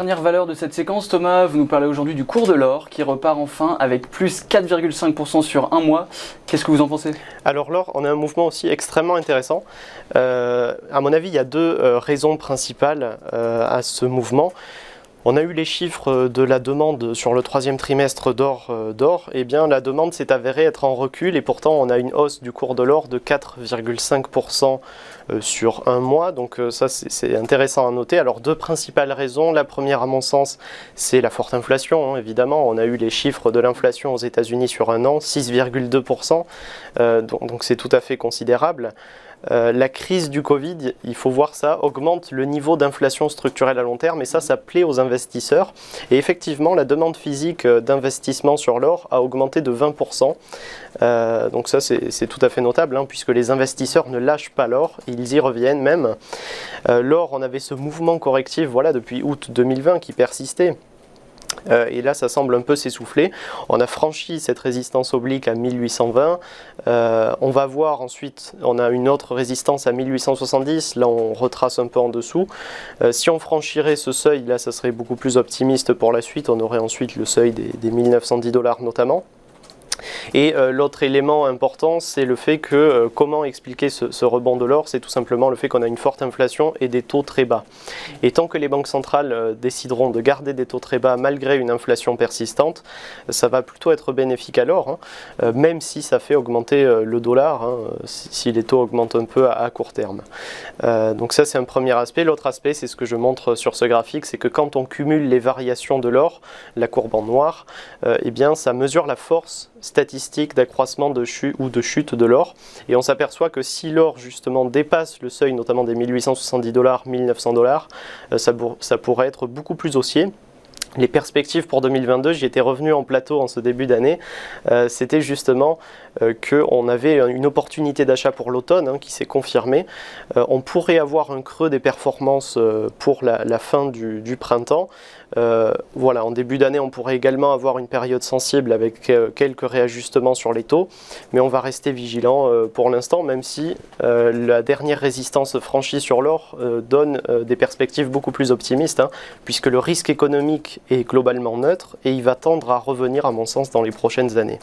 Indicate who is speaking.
Speaker 1: dernière valeur de cette séquence, Thomas, vous nous parlez aujourd'hui du cours de l'or qui repart enfin avec plus 4,5% sur un mois. Qu'est-ce que vous en pensez?
Speaker 2: Alors l'or, on a un mouvement aussi extrêmement intéressant. À mon avis, il y a deux raisons principales à ce mouvement. On a eu les chiffres de la demande sur le troisième trimestre d'or. Eh bien, la demande s'est avérée être en recul et pourtant on a une hausse du cours de l'or de 4,5% sur un mois. Donc ça, c'est intéressant à noter. Alors, deux principales raisons. La première, à mon sens, c'est la forte inflation, hein, évidemment. On a eu les chiffres de l'inflation aux États-Unis sur un an, 6,2%. Donc c'est tout à fait considérable. La crise du Covid, il faut voir ça, augmente le niveau d'inflation structurelle à long terme et ça plaît aux investisseurs. Et effectivement, la demande physique d'investissement sur l'or a augmenté de 20%. Donc ça, c'est tout à fait notable, hein, puisque les investisseurs ne lâchent pas l'or, ils y reviennent même. L'or, on avait ce mouvement correctif voilà, depuis août 2020 qui persistait. Et là, ça semble un peu s'essouffler. On a franchi cette résistance oblique à 1820. On va voir ensuite, on a une autre résistance à 1870. Là, on retrace un peu en dessous. Si on franchirait ce seuil, là, ça serait beaucoup plus optimiste pour la suite. On aurait ensuite le seuil des 1910 $ notamment. Et l'autre élément important, c'est le fait que, comment expliquer ce rebond de l'or, c'est tout simplement le fait qu'on a une forte inflation et des taux très bas. Et tant que les banques centrales décideront de garder des taux très bas malgré une inflation persistante, ça va plutôt être bénéfique à l'or, hein, même si ça fait augmenter le dollar, hein, si les taux augmentent un peu à court terme. Donc ça, c'est un premier aspect. L'autre aspect, c'est ce que je montre sur ce graphique, c'est que quand on cumule les variations de l'or, la courbe en noir, eh bien, ça mesure la force statistique d'accroissement de chute de l'or, et on s'aperçoit que si l'or justement dépasse le seuil notamment des 1870 $, 1900 $, ça pourrait être beaucoup plus haussier. Les perspectives pour 2022, j'y étais revenu en plateau en ce début d'année, c'était justement qu'on avait une opportunité d'achat pour l'automne, hein, qui s'est confirmée. On pourrait avoir un creux des performances pour la fin du printemps. Voilà, en début d'année, on pourrait également avoir une période sensible avec quelques réajustements sur les taux, mais on va rester vigilant pour l'instant, même si la dernière résistance franchie sur l'or donne des perspectives beaucoup plus optimistes, hein, puisque le risque économique est globalement neutre et il va tendre à revenir, à mon sens, dans les prochaines années.